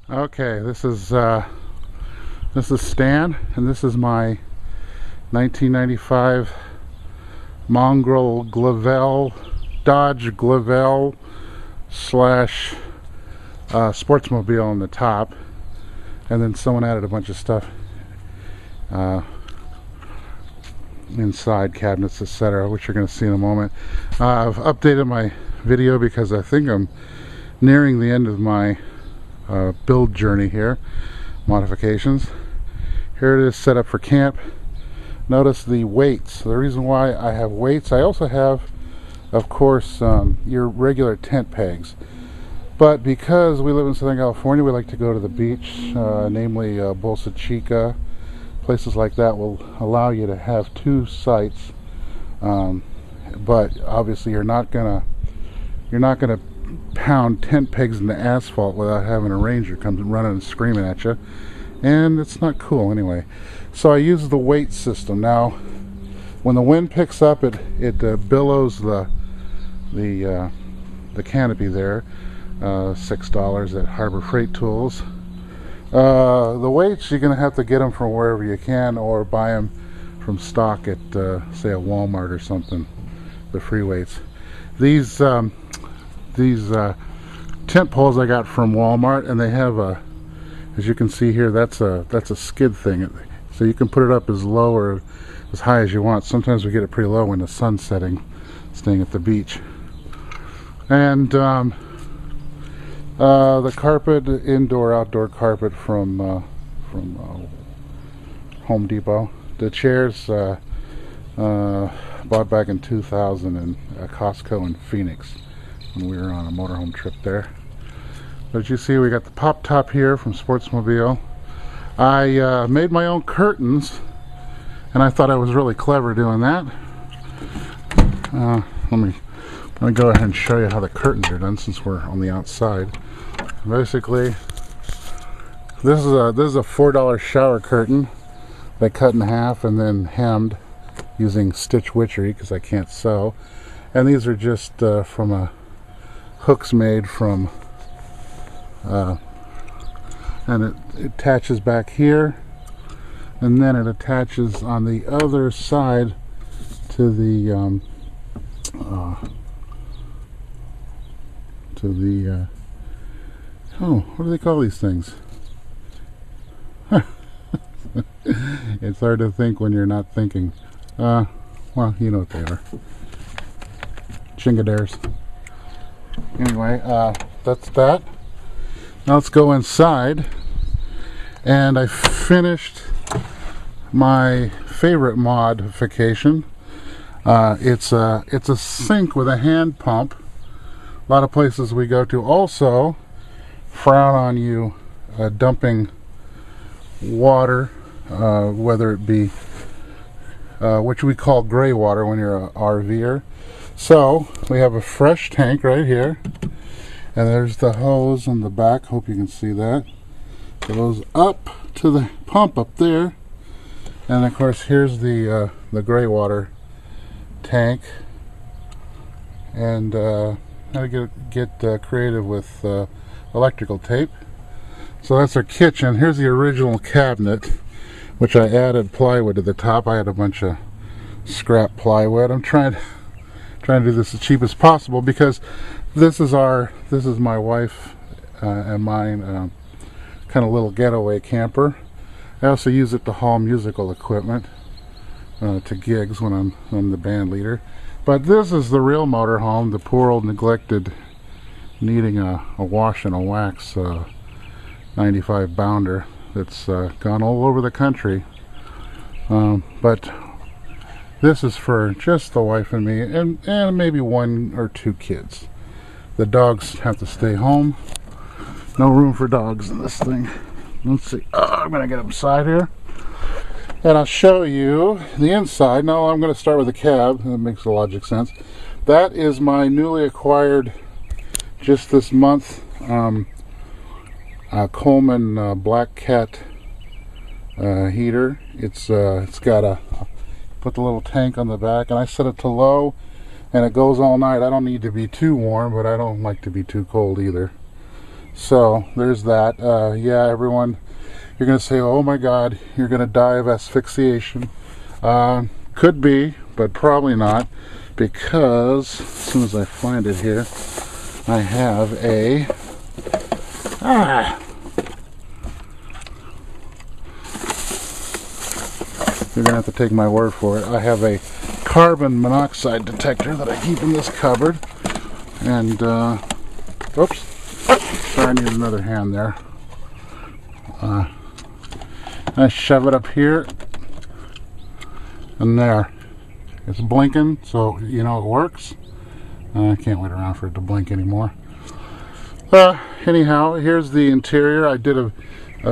Okay, this is Stan, and this is my 1995 Mongrel Glavel, Dodge Glavel slash Sportsmobile on the top, and then someone added a bunch of stuff inside, cabinets, etc., which you're going to see in a moment. I've updated my video because I think I'm nearing the end of my build journey here. Modifications. Here it is set up for camp. Notice the weights. The reason why I have weights, I also have, of course, your regular tent pegs. But because we live in Southern California, we like to go to the beach, namely Bolsa Chica. Places like that will allow you to have two sites, but obviously you're not gonna pound tent pegs in the asphalt without having a ranger come running and screaming at you, and it's not cool anyway. So I use the weight system. Now when the wind picks up, it billows the canopy there. $6 at Harbor Freight Tools. The weights, you're going to have to get them from wherever you can, or buy them from stock at say a Walmart or something, the free weights. These tent poles I got from Walmart, and they have a, as you can see here, that's a skid thing, so you can put it up as low or as high as you want. Sometimes we get it pretty low when the sun's setting, staying at the beach. And the carpet, indoor outdoor carpet from Home Depot. The chairs bought back in 2000 in Costco in Phoenix when we were on a motorhome trip there. But you see, we got the pop top here from Sportsmobile. I made my own curtains, and I thought I was really clever doing that. Let me go ahead and show you how the curtains are done, since we're on the outside. Basically, this is a $4 shower curtain they cut in half and then hemmed using stitch witchery because I can't sew. And these are just from a hooks made from, and it attaches back here, and then it attaches on the other side to the oh, what do they call these things? It's hard to think when you're not thinking. Well, you know what they are. Chingadares. Anyway, that's that. Now let's go inside. And I finished my favorite modification. It's a sink with a hand pump. A lot of places we go to also frown on you dumping water, whether it be which we call gray water when you're a RVer. So we have a fresh tank right here, and there's the hose on the back. Hope you can see that. It goes up to the pump up there, and of course here's the gray water tank. And how to get creative with electrical tape. So that's our kitchen. Here's the original cabinet, which I added plywood to the top. I had a bunch of scrap plywood. I'm trying to do this as cheap as possible because this is my wife and mine kind of little getaway camper. I also use it to haul musical equipment to gigs when I'm the band leader. But this is the real motorhome, the poor old neglected, needing a wash and a wax 95 bounder that's gone all over the country. But this is for just the wife and me, and maybe one or two kids. The dogs have to stay home. No room for dogs in this thing. Let's see. I'm going to get inside here, and I'll show you the inside. Now I'm going to start with the cab. That makes logic sense. That is my newly acquired, just this month, Coleman Black Cat heater. It's got a, put the little tank on the back, and I set it to low, and it goes all night. I don't need to be too warm, but I don't like to be too cold either. So there's that. Yeah, everyone, you're going to say, oh my God, you're going to die of asphyxiation. Could be, but probably not, because as soon as I find it here, I have a you're gonna have to take my word for it. I have a carbon monoxide detector that I keep in this cupboard, and oops, sorry, I need another hand there. I shove it up here, and there. It's blinking, so you know it works. I can't wait around for it to blink anymore. Anyhow, here's the interior. I did a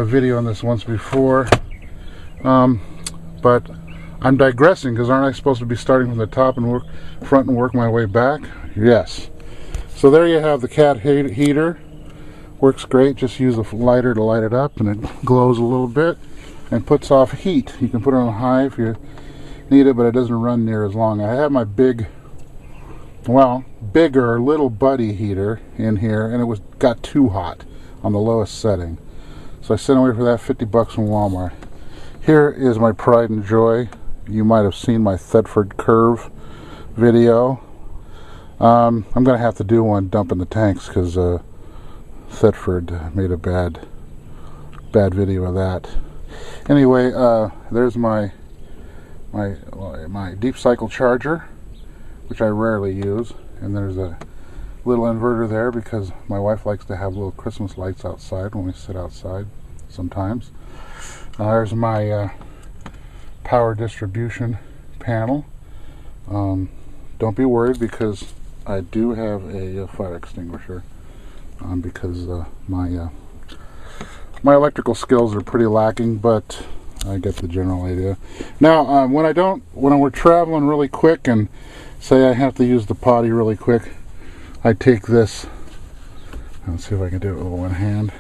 video on this once before, but I'm digressing, because aren't I supposed to be starting from the top and work front and work my way back? Yes. So there you have the cat heater. Works great. Just use a lighter to light it up, and it glows a little bit and puts off heat. You can put it on high if you need it, but it doesn't run near as long. I have my bigger little buddy heater in here, and it got too hot on the lowest setting, so I sent away for that, $50 from Walmart. Here is my pride and joy. You might have seen my Thetford curve video. I'm gonna have to do one dumping the tanks, because Thetford made a bad video of that. Anyway, there's my deep cycle charger, which I rarely use, and there's a little inverter there because my wife likes to have little Christmas lights outside when we sit outside sometimes. There's my power distribution panel. Don't be worried, because I do have a fire extinguisher, because my electrical skills are pretty lacking, but I get the general idea. Now, when we're traveling really quick and say I have to use the potty really quick, I take this. Let's see if I can do it with one hand.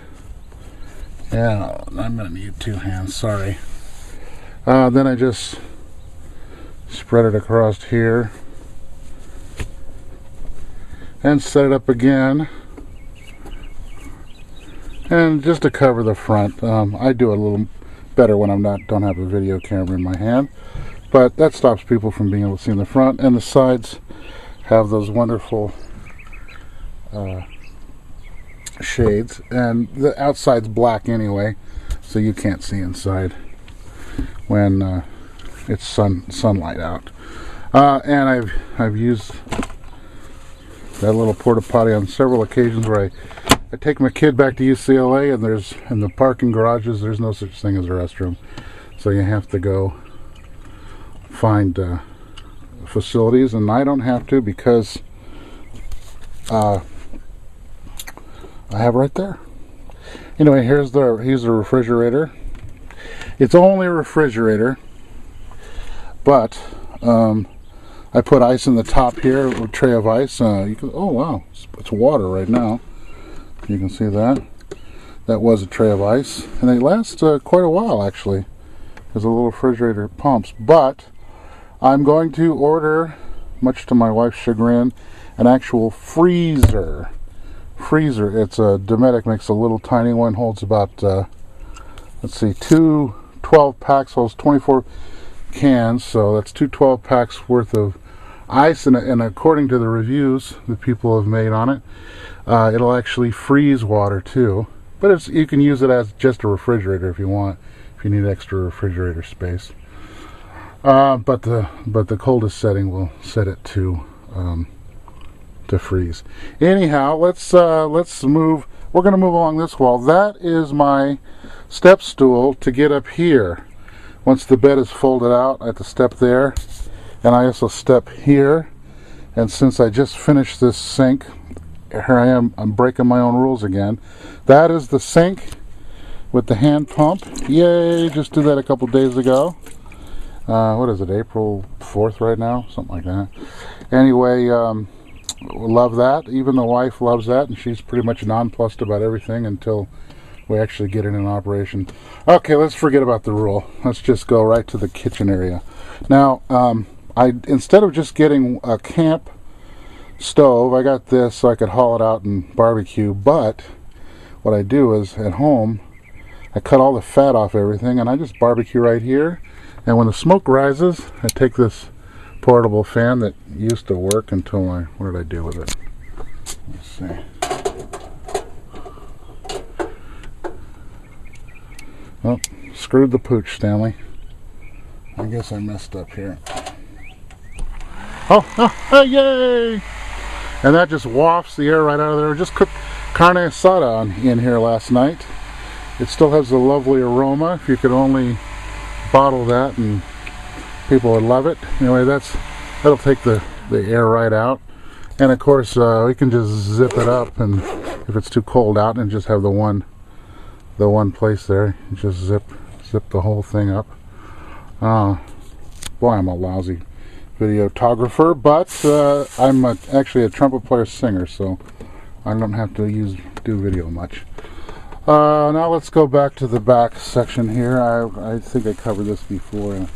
Yeah, I'm gonna need two hands, sorry. Then I just spread it across here and set it up again, and just to cover the front. I do it a little better when don't have a video camera in my hand, but that stops people from being able to see in the front. And the sides have those wonderful shades, and the outside's black anyway, so you can't see inside when it's sunlight out. And I've used that little porta potty on several occasions where I take my kid back to UCLA, and in the parking garages there's no such thing as a restroom, so you have to go find facilities, and I don't have to, because I have right there. Anyway, here's the refrigerator. It's only a refrigerator, but I put ice in the top here, a tray of ice. Oh wow, it's water right now. You can see that. That was a tray of ice, and they last quite a while actually, because the little refrigerator pumps. But I'm going to order, much to my wife's chagrin, an actual freezer. It's a Dometic makes a little tiny one, holds about let's see, 2 12 packs, holds 24 cans, so that's 2 12 packs worth of ice, and according to the reviews that people have made on it, it'll actually freeze water too. But you can use it as just a refrigerator if you want, if you need extra refrigerator space. But the coldest setting will set it to freeze. Anyhow, let's move. We're going to move along this wall. That is my step stool to get up here. Once the bed is folded out, I have to step there, and I also step here. And since I just finished this sink, here I am. I'm breaking my own rules again. That is the sink with the hand pump. Yay! Just did that a couple days ago. What is it, April 4th right now? Something like that. Anyway, love that. Even the wife loves that, and she's pretty much nonplussed about everything until we actually get it in operation. Okay, let's forget about the rule. Let's just go right to the kitchen area. Now, instead of just getting a camp stove, I got this so I could haul it out and barbecue, but what I do is at home I cut all the fat off everything and I just barbecue right here, and when the smoke rises I take this portable fan that used to work until what did I do with it? Let's see. Oh, screwed the pooch, Stanley. I guess I messed up here. Oh, yay! And that just wafts the air right out of there. I just cooked carne asada in here last night. It still has a lovely aroma. If you could only bottle that, and people would love it. Anyway, that'll take the air right out. And of course, we can just zip it up, and if it's too cold out, and just have the one place there. You just zip the whole thing up. Boy, I'm a lousy videographer, but I'm actually a trumpet player singer, so I don't have to do video much. Now let's go back to the back section here. I think I covered this before in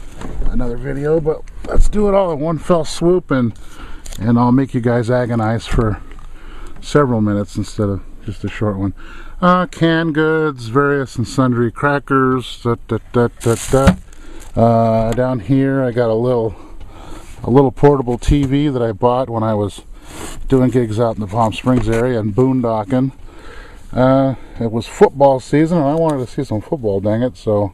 another video, but let's do it all in one fell swoop, and I'll make you guys agonize for several minutes instead of just a short one. Canned goods, various and sundry crackers. Down here I got a little portable TV that I bought when I was doing gigs out in the Palm Springs area and boondocking. It was football season and I wanted to see some football, dang it, so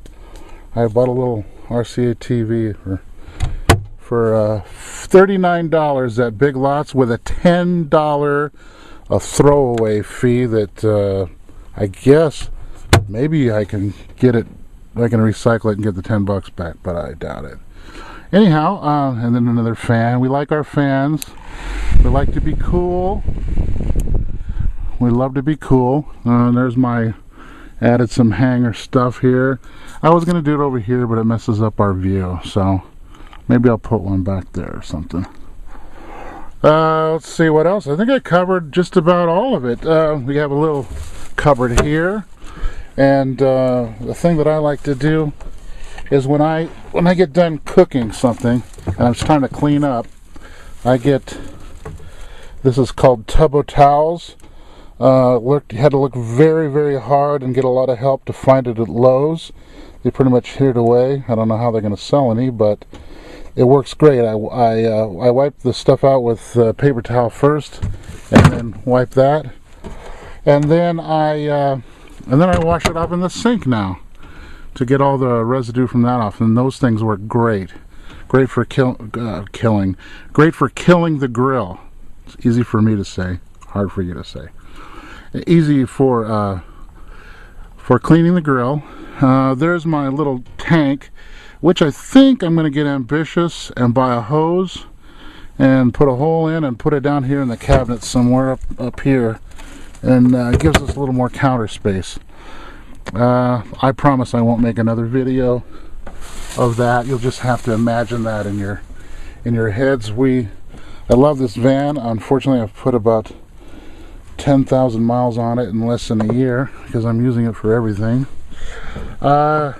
I bought a little RCA TV for $39 at Big Lots with a $10 throwaway fee that I guess maybe I can get it, I can recycle it and get the $10 back, but I doubt it. Anyhow, and then another fan. We like our fans. We like to be cool. We love to be cool. There's my added some hanger stuff here. I was gonna do it over here, but it messes up our view, so maybe I'll put one back there or something. Let's see what else. I think I covered just about all of it. We have a little cupboard here, and the thing that I like to do is when I get done cooking something and I'm trying to clean up, I get, this is called Tubbo towels. Had to look very, very hard and get a lot of help to find it at Lowe's. They pretty much hid it away. I don't know how they're going to sell any, but it works great. I wipe the stuff out with paper towel first, and then wipe that, and then I wash it up in the sink now to get all the residue from that off. And those things work great. Great for killing. Great for killing the grill. It's easy for me to say, hard for you to say. Easy for cleaning the grill. There's my little tank, which I think I'm going to get ambitious and buy a hose and put a hole in and put it down here in the cabinet somewhere up here, and it gives us a little more counter space. I promise I won't make another video of that. You'll just have to imagine that in your heads. I love this van. Unfortunately, I've put about 10,000 miles on it in less than a year because I'm using it for everything. That's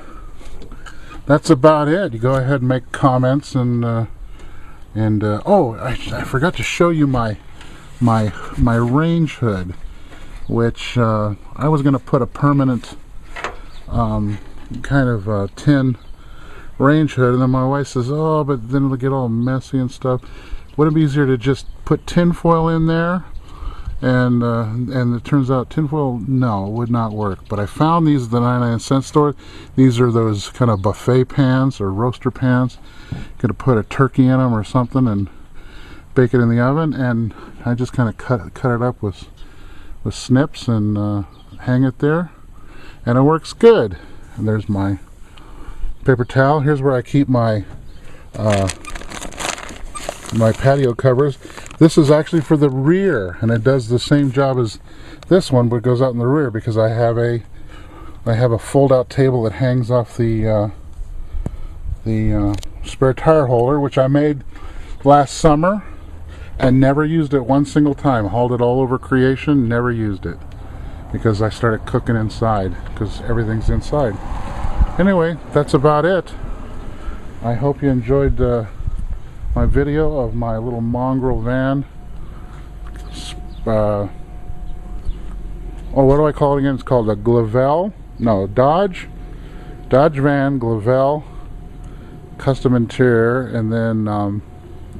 about it. You go ahead and make comments, and oh, I forgot to show you my range hood, which I was going to put a permanent kind of tin range hood, and then my wife says, oh, but then it'll get all messy and stuff. Wouldn't it be easier to just put tin foil in there? And it turns out tinfoil, no, would not work. But I found these at the 99-cent store. These are those kind of buffet pans or roaster pans. Could have put a turkey in them or something and bake it in the oven. And I just kind of cut it up with snips and hang it there, and it works good. And there's my paper towel. Here's where I keep my my patio covers. This is actually for the rear, and it does the same job as this one, but it goes out in the rear because I have a fold-out table that hangs off the spare tire holder, which I made last summer and never used it one single time. Hauled it all over creation, never used it because I started cooking inside because everything's inside. Anyway, that's about it. I hope you enjoyed my video of my little mongrel van oh, what do I call it again? It's called a Dodge Van Glavel custom interior. And then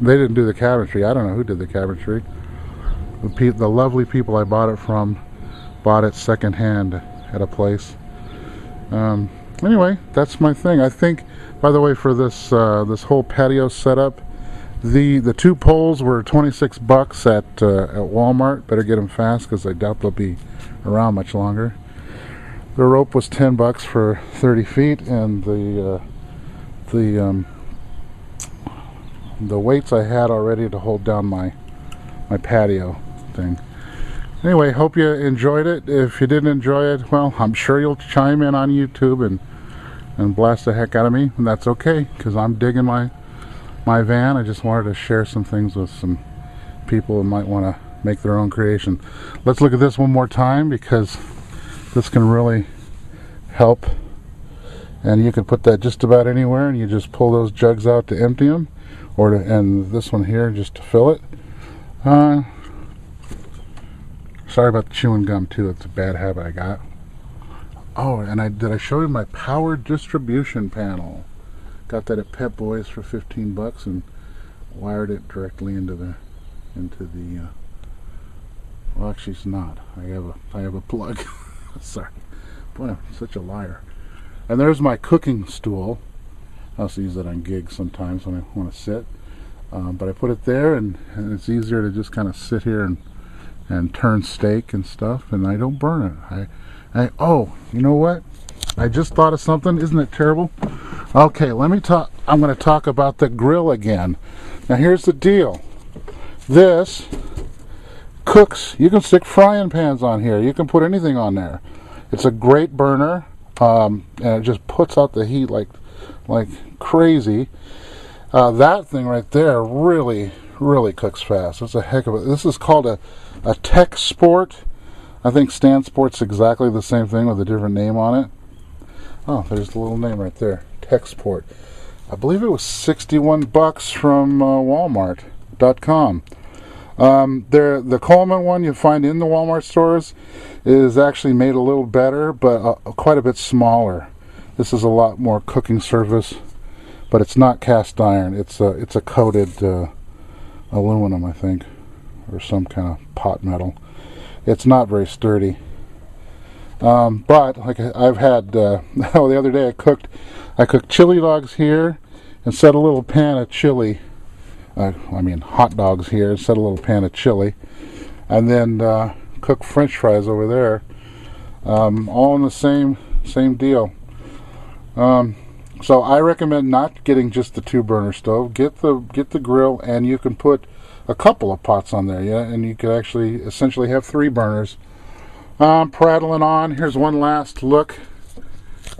they didn't do the cabinetry. I don't know who did the cabinetry. The lovely people I bought it from bought it secondhand at a place. Anyway, that's my thing. I think, by the way, for this this whole patio setup, the 2 poles were 26 bucks at Walmart. Better get them fast because I doubt they'll be around much longer. The rope was 10 bucks for 30 feet, and the weights I had already to hold down my patio thing. Anyway, hope you enjoyed it. If you didn't enjoy it, well, I'm sure you'll chime in on YouTube and blast the heck out of me, and that's okay, because I'm digging my van. I just wanted to share some things with some people who might want to make their own creation. Let's look at this one more time, because this can really help. And you can put that just about anywhere, and you just pull those jugs out to empty them, and this one here just to fill it. Sorry about the chewing gum too. It's a bad habit I got. Oh, and did I show you my power distribution panel? Got that at Pep Boys for 15 bucks and wired it directly into the well, actually it's not. I have a plug. Sorry. Boy, I'm such a liar. And there's my cooking stool. I also use it on gigs sometimes when I want to sit. But I put it there, and it's easier to just kind of sit here and turn steak and stuff, and I don't burn it. Oh, you know what? I just thought of something. Isn't it terrible? Okay, let me talk. I'm going to talk about the grill again. Now here's the deal. This cooks. You can stick frying pans on here. You can put anything on there. It's a great burner, and it just puts out the heat like crazy. That thing right there really cooks fast. It's a heck of a. This is called a Tech Sport. I think Stan Sport's exactly the same thing with a different name on it. Oh, there's the little name right there, Tech Sport. I believe it was 61 bucks from Walmart.com. The Coleman one you find in the Walmart stores is actually made a little better, but quite a bit smaller. This is a lot more cooking surface, but it's not cast iron. It's a coated aluminum, I think, or some kind of pot metal. It's not very sturdy. But like I've had, the other day I cooked chili dogs here and set a little pan of chili. Hot dogs here and set a little pan of chili, and then cook French fries over there. All in the same deal. So I recommend not getting just the 2-burner stove. Get the grill, and you can put a couple of pots on there, yeah, and you could actually essentially have 3 burners. Prattling on. Here's one last look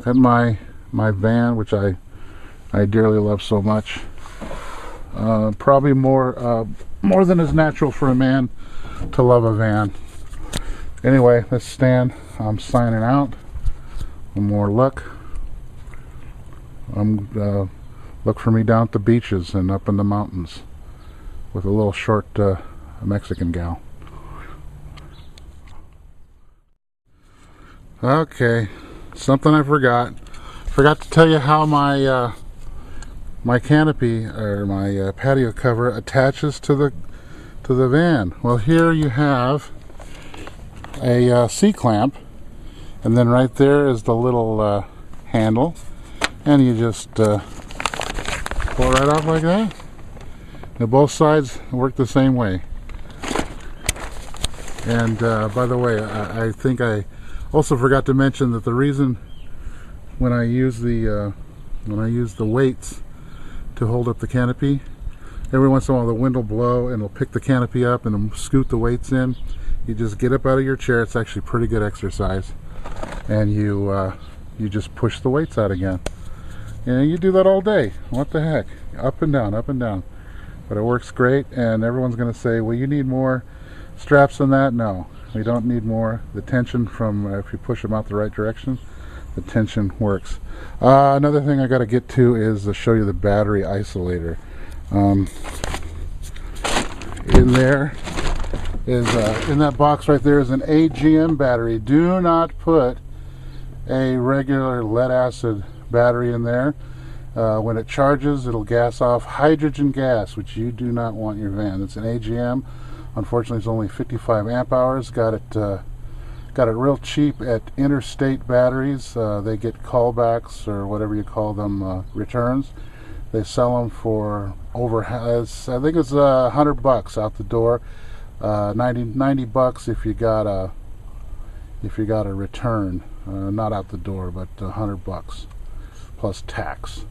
at my van, which I dearly love so much. Probably more than is natural for a man to love a van. Anyway, let's stand. I'm signing out. One more look. Look for me down at the beaches and up in the mountains with a little short Mexican gal. Okay, something I forgot to tell you how my my canopy or my patio cover attaches to the van. Well, here you have a C-clamp, and then right there is the little handle, and you just pull it right off like that. And both sides work the same way. And by the way, I think I also forgot to mention that the reason when I use the weights to hold up the canopy, every once in a while the wind will blow and it'll pick the canopy up and it'll scoot the weights in. You just get up out of your chair. It's actually pretty good exercise, and you just push the weights out again. And you do that all day. What the heck? Up and down, up and down. But it works great, and everyone's going to say, well, you need more straps than that. No, we don't need more. The tension from, if you push them out the right direction, the tension works. Another thing I got to get to is to show you the battery isolator. In there is in that box right there is an AGM battery. Do not put a regular lead acid battery in there. When it charges, it'll gas off hydrogen gas, which you do not want in your van. It's an AGM. Unfortunately, it's only 55 amp hours. Got it real cheap at Interstate Batteries. They get callbacks, or whatever you call them, returns. They sell them for over, I think it's $100 out the door. 90 bucks if you got a return, not out the door, but $100 plus tax.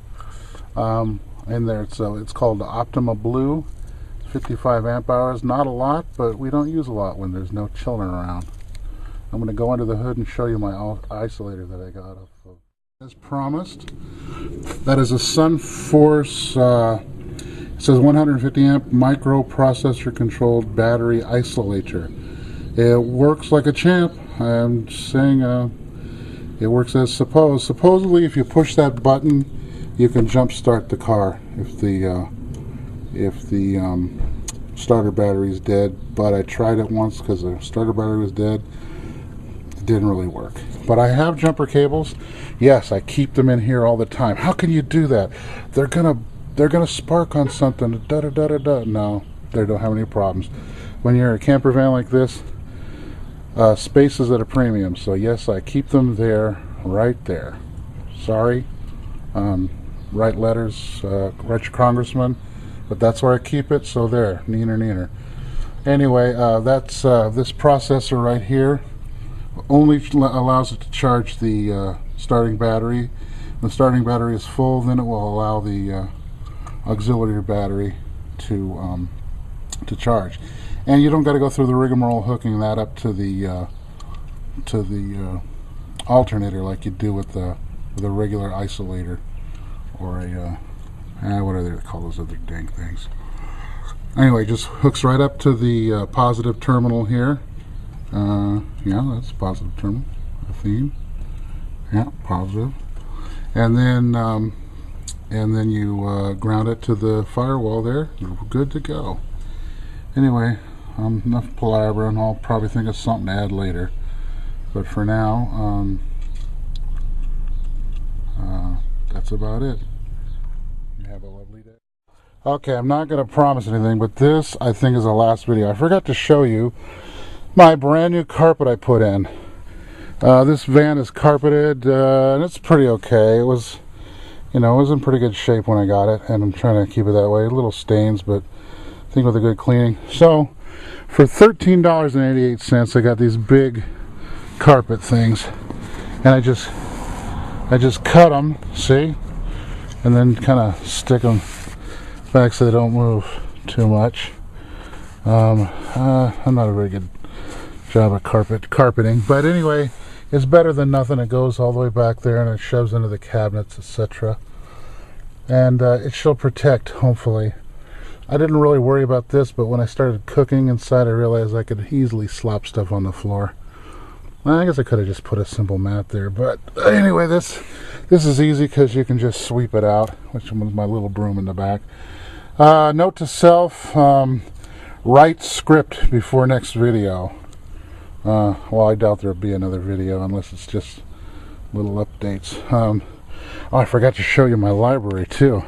In there, so it's called the Optima Blue, 55 amp hours. Not a lot, but we don't use a lot when there's no children around. I'm going to go under the hood and show you my isolator that I got up. As promised, that is a SunForce, it says 150 amp microprocessor controlled battery isolator. It works like a champ. I'm saying it works as supposed. Supposedly, if you push that button, you can jump start the car if the starter battery is dead. But I tried it once because the starter battery was dead. It didn't really work. But I have jumper cables. Yes, I keep them in here all the time. How can you do that? They're gonna spark on something. Da da da da da. No, they don't have any problems. When you're a camper van like this, space is at a premium. So yes, I keep them there, right there. Sorry, write letters, write your congressman, but that's where I keep it. So there, neener. Anyway, that's this processor right here. Only allows it to charge the starting battery. When the starting battery is full, then it will allow the auxiliary battery to charge. And you don't got to go through the rigmarole hooking that up to the alternator like you do with the regular isolator, or a what are they call those other dang things? Anyway, just hooks right up to the positive terminal here. Yeah, that's positive terminal. A theme. Yeah, positive. And then you ground it to the firewall there. You're good to go. Anyway, enough palaver, and I'll probably think of something to add later. But for now, that's about it. You have a lovely day. Okay, I'm not going to promise anything, but this I think is the last video. I forgot to show you my brand new carpet I put in. This van is carpeted, and it's pretty okay. It was, it was in pretty good shape when I got it, and I'm trying to keep it that way. Little stains, but I think with a good cleaning. So, for $13.88, I got these big carpet things, and I just cut them, see, and then kind of stick them back so they don't move too much. I'm not a very good job at carpeting, but anyway, it's better than nothing. It goes all the way back there and it shoves into the cabinets, etc. And it shall protect, hopefully. I didn't really worry about this, but when I started cooking inside, I realized I could easily slop stuff on the floor. Well, I guess I could have just put a simple mat there, but anyway, this is easy because you can just sweep it out, which was my little broom in the back. Note to self, write script before next video. Well, I doubt there'll be another video unless it's just little updates. Oh, I forgot to show you my library too.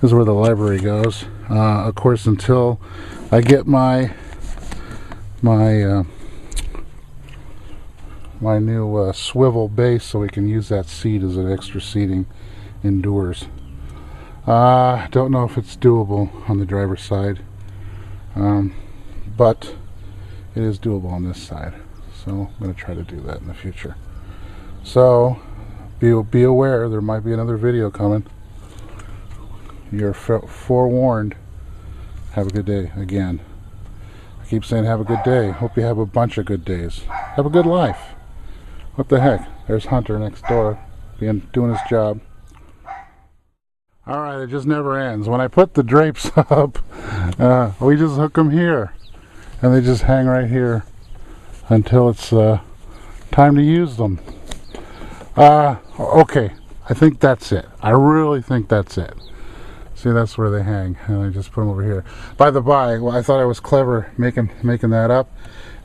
This is where the library goes. Of course, until I get my new swivel base, so we can use that seat as an extra seating indoors. Don't know if it's doable on the driver's side, but it is doable on this side, so I'm going to try to do that in the future. So be aware, there might be another video coming. You're forewarned. Have a good day. Again, I keep saying have a good day. Hope you have a bunch of good days. Have a good life. What the heck, there's Hunter next door doing his job. Alright, it just never ends. When I put the drapes up, we just hook them here, and they just hang right here until it's time to use them. Okay, I think that's it. I really think that's it. See, that's where they hang, and I just put them over here. By the by, well, I thought I was clever making that up,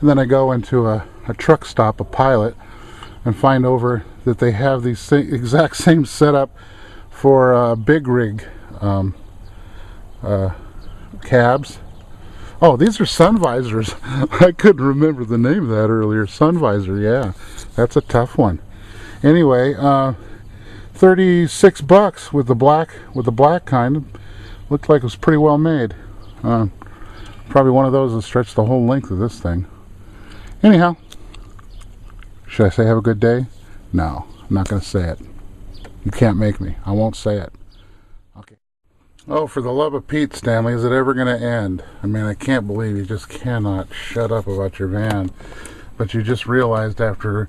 and then I go into a truck stop, a Pilot, and find over that they have these exact same setup for big rig cabs. Oh, these are sun visors. I couldn't remember the name of that earlier. Sun visor, yeah, that's a tough one. Anyway, 36 bucks with the black kind. Looked like it was pretty well made. Probably one of those that stretched the whole length of this thing. Anyhow, should I say have a good day? No, I'm not going to say it. You can't make me. I won't say it. Okay. Oh, for the love of Pete, Stanley, is it ever going to end? I mean, I can't believe you just cannot shut up about your van. But you just realized after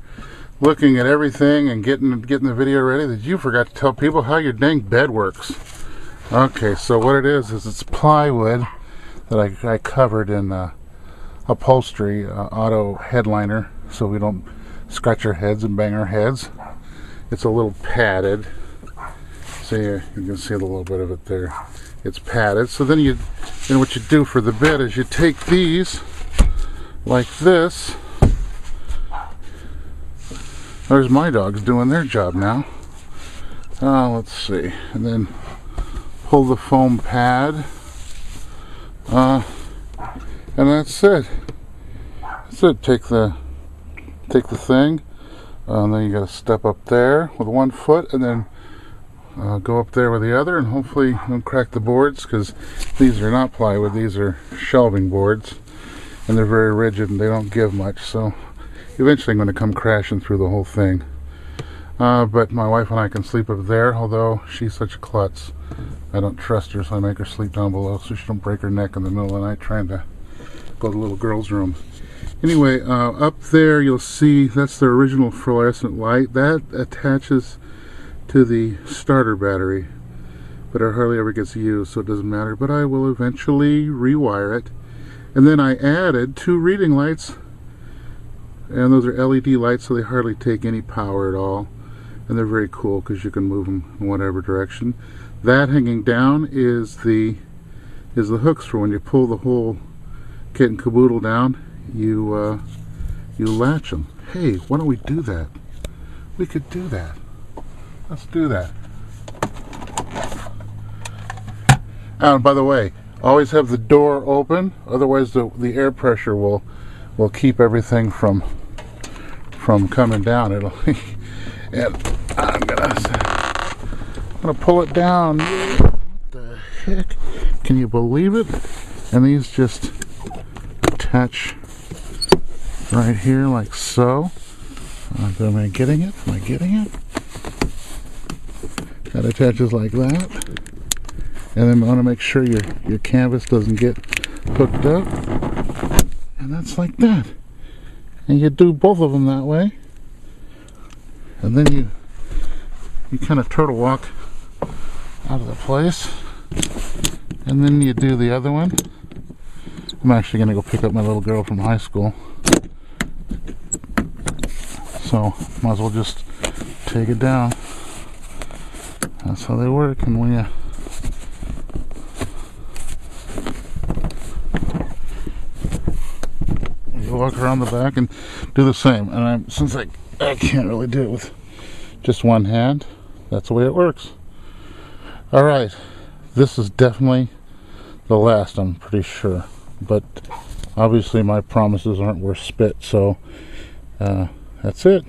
looking at everything and getting the video ready that you forgot to tell people how your dang bed works. Okay, so what it is it's plywood that I covered in upholstery, auto headliner, so we don't scratch our heads and bang our heads. It's a little padded. See, you can see a little bit of it there. It's padded. So then what you do for the bed is you take these like this. There's my dogs doing their job now. Let's see. And then pull the foam pad. And that's it. That's it. Take the thing. And then you got to step up there with one foot, and then go up there with the other, and hopefully you don't crack the boards, because these are not plywood. These are shelving boards, and they're very rigid and they don't give much. So eventually I'm going to come crashing through the whole thing. But my wife and I can sleep up there, although she's such a klutz. I don't trust her, so I make her sleep down below so she don't break her neck in the middle of the night trying to go to the little girl's room. Anyway, up there you'll see that's the original fluorescent light. That attaches to the starter battery, but it hardly ever gets used, so it doesn't matter. But I will eventually rewire it. And then I added 2 reading lights, and those are LED lights, so they hardly take any power at all, and they're very cool because you can move them in whatever direction. That hanging down is the hooks for when you pull the whole kit and caboodle down. You latch them. Hey, why don't we do that? We could do that. Let's do that. And by the way, always have the door open, otherwise the air pressure will keep everything from coming down. And I'm gonna pull it down. What the heck? Can you believe it? And these just attach right here like so. Am I getting it? Am I getting it? That attaches like that. And then I want to make sure your canvas doesn't get hooked up. And that's like that. And you do both of them that way. And then you kind of turtle walk out of the place. And then you do the other one. I'm actually going to go pick up my little girl from high school. So, might as well just take it down. That's how they work. And when you walk around the back and do the same. And since I can't really do it with just one hand, that's the way it works. Alright, this is definitely the last, I'm pretty sure. But obviously my promises aren't worth spit, so that's it.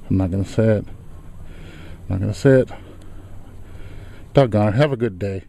I'm not going to say it. I'm not going to say it. Doggone it. Have a good day.